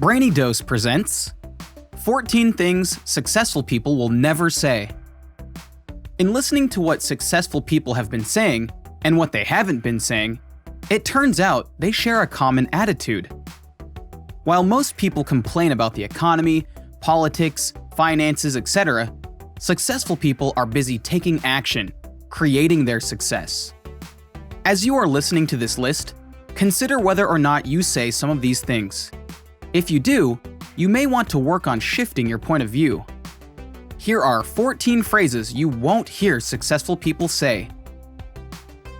Brainy Dose presents 14 Things Successful People Will Never Say. In listening to what successful people have been saying, and what they haven't been saying, it turns out they share a common attitude. While most people complain about the economy, politics, finances, etc., successful people are busy taking action, creating their success. As you are listening to this list, consider whether or not you say some of these things. If you do, you may want to work on shifting your point of view. Here are 14 phrases you won't hear successful people say.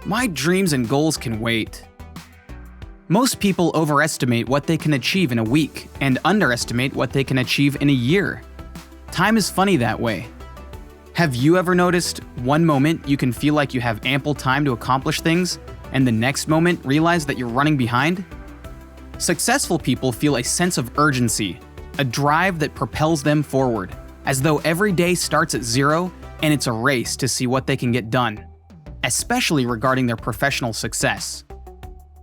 My dreams and goals can wait. Most people overestimate what they can achieve in a week and underestimate what they can achieve in a year. Time is funny that way. Have you ever noticed one moment you can feel like you have ample time to accomplish things, and the next moment realize that you're running behind? Successful people feel a sense of urgency, a drive that propels them forward, as though every day starts at zero and it's a race to see what they can get done, especially regarding their professional success.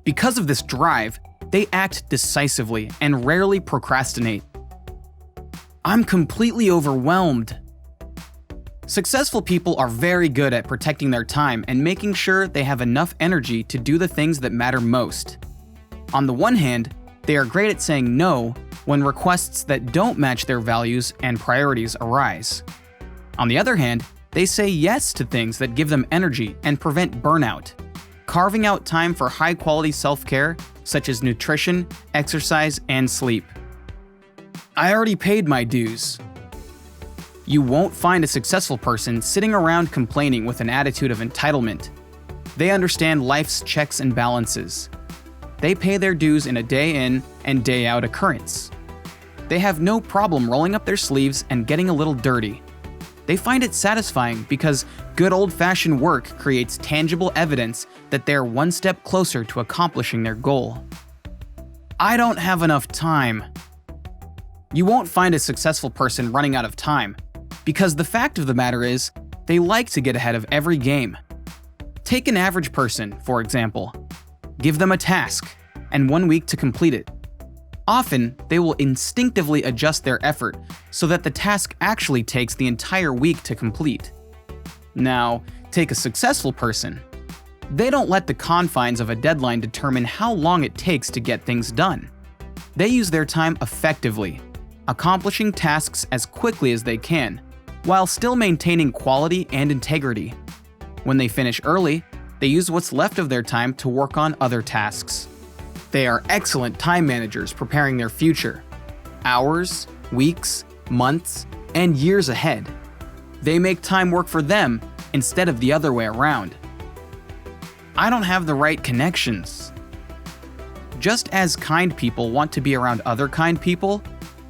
Because of this drive, they act decisively and rarely procrastinate. I'm completely overwhelmed. Successful people are very good at protecting their time and making sure they have enough energy to do the things that matter most. On the one hand, they are great at saying no when requests that don't match their values and priorities arise. On the other hand, they say yes to things that give them energy and prevent burnout, carving out time for high-quality self-care such as nutrition, exercise, and sleep. I already paid my dues. You won't find a successful person sitting around complaining with an attitude of entitlement. They understand life's checks and balances. They pay their dues in a day in and day out occurrence. They have no problem rolling up their sleeves and getting a little dirty. They find it satisfying because good old-fashioned work creates tangible evidence that they're one step closer to accomplishing their goal. I don't have enough time. You won't find a successful person running out of time, because the fact of the matter is, they like to get ahead of every game. Take an average person, for example. Give them a task, and 1 week to complete it. Often, they will instinctively adjust their effort so that the task actually takes the entire week to complete. Now, take a successful person. They don't let the confines of a deadline determine how long it takes to get things done. They use their time effectively, accomplishing tasks as quickly as they can, while still maintaining quality and integrity. When they finish early, they use what's left of their time to work on other tasks. They are excellent time managers preparing their future, hours, weeks, months, and years ahead. They make time work for them instead of the other way around. I don't have the right connections. Just as kind people want to be around other kind people,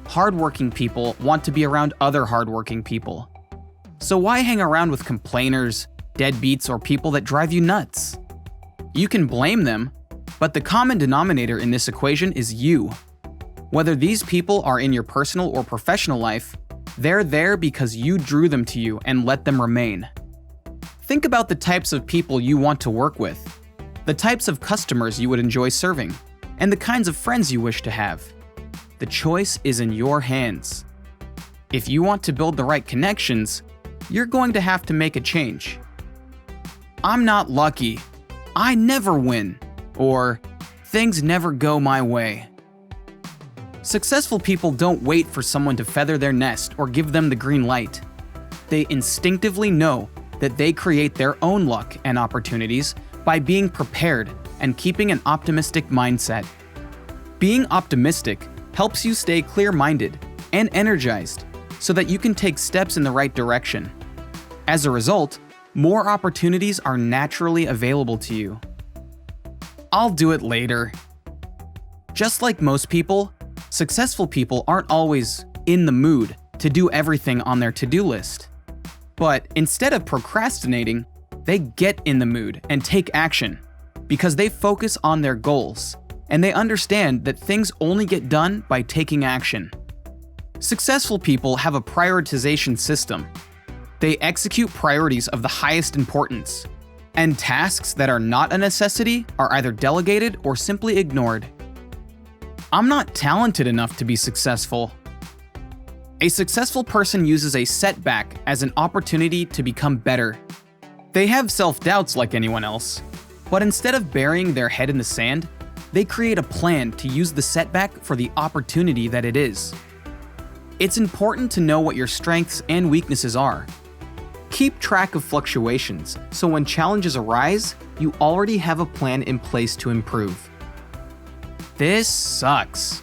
hardworking people want to be around other hardworking people. So why hang around with complainers, deadbeats, or people that drive you nuts? You can blame them, but the common denominator in this equation is you. Whether these people are in your personal or professional life, they're there because you drew them to you and let them remain. Think about the types of people you want to work with, the types of customers you would enjoy serving, and the kinds of friends you wish to have. The choice is in your hands. If you want to build the right connections, you're going to have to make a change. I'm not lucky. I never win. Or, things never go my way. Successful people don't wait for someone to feather their nest or give them the green light. They instinctively know that they create their own luck and opportunities by being prepared and keeping an optimistic mindset. Being optimistic helps you stay clear-minded and energized so that you can take steps in the right direction. As a result, more opportunities are naturally available to you. I'll do it later. Just like most people, successful people aren't always in the mood to do everything on their to-do list. But instead of procrastinating, they get in the mood and take action because they focus on their goals and they understand that things only get done by taking action. Successful people have a prioritization system. They execute priorities of the highest importance, and tasks that are not a necessity are either delegated or simply ignored. I'm not talented enough to be successful. A successful person uses a setback as an opportunity to become better. They have self-doubts like anyone else, but instead of burying their head in the sand, they create a plan to use the setback for the opportunity that it is. It's important to know what your strengths and weaknesses are. Keep track of fluctuations, so when challenges arise, you already have a plan in place to improve. This sucks.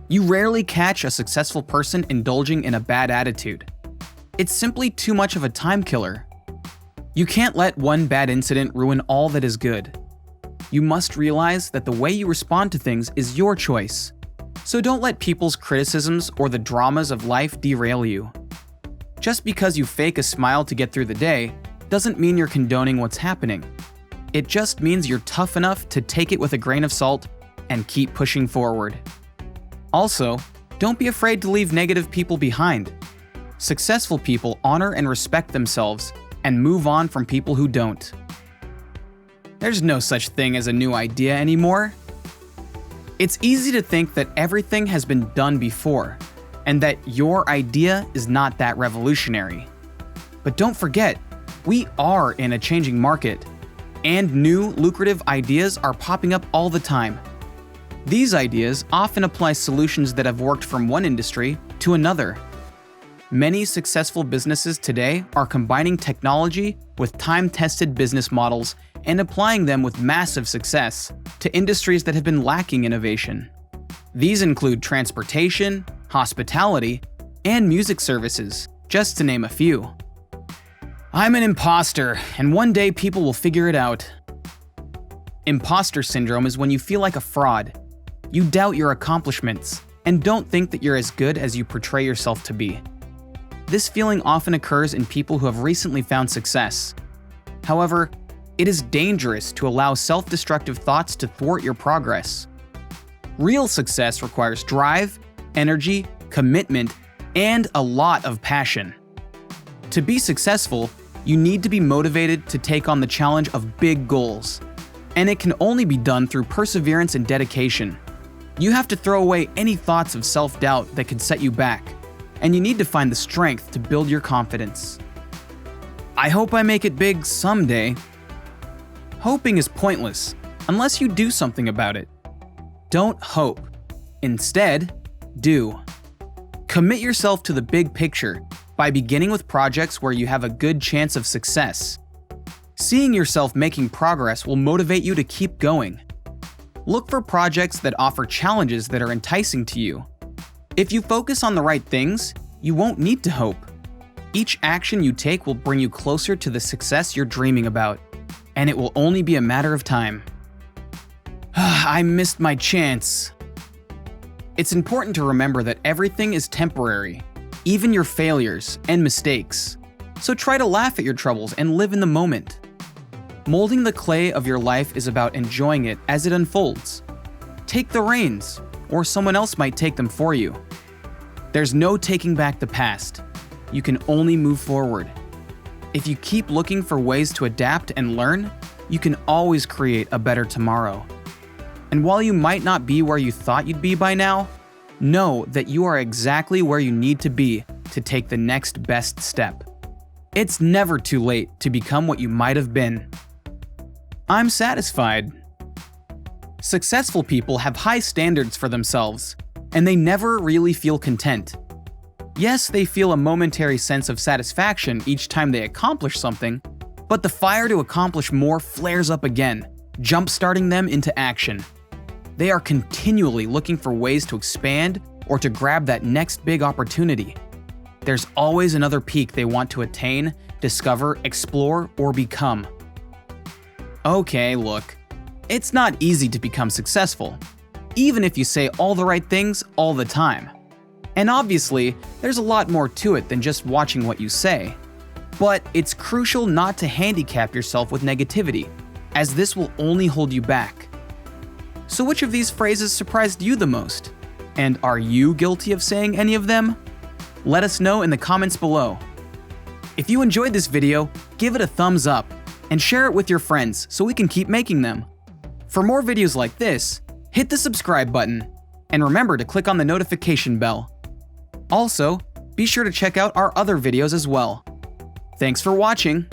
You rarely catch a successful person indulging in a bad attitude. It's simply too much of a time killer. You can't let one bad incident ruin all that is good. You must realize that the way you respond to things is your choice. So don't let people's criticisms or the dramas of life derail you. Just because you fake a smile to get through the day doesn't mean you're condoning what's happening. It just means you're tough enough to take it with a grain of salt and keep pushing forward. Also, don't be afraid to leave negative people behind. Successful people honor and respect themselves and move on from people who don't. There's no such thing as a new idea anymore. It's easy to think that everything has been done before, and that your idea is not that revolutionary. But don't forget, we are in a changing market, and new, lucrative ideas are popping up all the time. These ideas often apply solutions that have worked from one industry to another. Many successful businesses today are combining technology with time-tested business models and applying them with massive success to industries that have been lacking innovation. These include transportation, hospitality, and music services, just to name a few. I'm an imposter, and one day people will figure it out. Imposter syndrome is when you feel like a fraud. You doubt your accomplishments and don't think that you're as good as you portray yourself to be. This feeling often occurs in people who have recently found success. However, it is dangerous to allow self-destructive thoughts to thwart your progress. Real success requires drive, energy, commitment, and a lot of passion. To be successful, you need to be motivated to take on the challenge of big goals, and it can only be done through perseverance and dedication. You have to throw away any thoughts of self-doubt that could set you back, and you need to find the strength to build your confidence. I hope I make it big someday. Hoping is pointless unless you do something about it. Don't hope. Instead, do. Commit yourself to the big picture by beginning with projects where you have a good chance of success. Seeing yourself making progress will motivate you to keep going. Look for projects that offer challenges that are enticing to you. If you focus on the right things, you won't need to hope. Each action you take will bring you closer to the success you're dreaming about, and it will only be a matter of time. I missed my chance. It's important to remember that everything is temporary, even your failures and mistakes. So try to laugh at your troubles and live in the moment. Molding the clay of your life is about enjoying it as it unfolds. Take the reins, or someone else might take them for you. There's no taking back the past. You can only move forward. If you keep looking for ways to adapt and learn, you can always create a better tomorrow. And while you might not be where you thought you'd be by now, know that you are exactly where you need to be to take the next best step. It's never too late to become what you might have been. I'm satisfied. Successful people have high standards for themselves, and they never really feel content. Yes, they feel a momentary sense of satisfaction each time they accomplish something, but the fire to accomplish more flares up again, jump-starting them into action. They are continually looking for ways to expand or to grab that next big opportunity. There's always another peak they want to attain, discover, explore, or become. Okay, look. It's not easy to become successful, even if you say all the right things all the time. And obviously, there's a lot more to it than just watching what you say. But it's crucial not to handicap yourself with negativity, as this will only hold you back. So which of these phrases surprised you the most? And are you guilty of saying any of them? Let us know in the comments below. If you enjoyed this video, give it a thumbs up and share it with your friends so we can keep making them. For more videos like this, hit the subscribe button, and remember to click on the notification bell. Also, be sure to check out our other videos as well. Thanks for watching!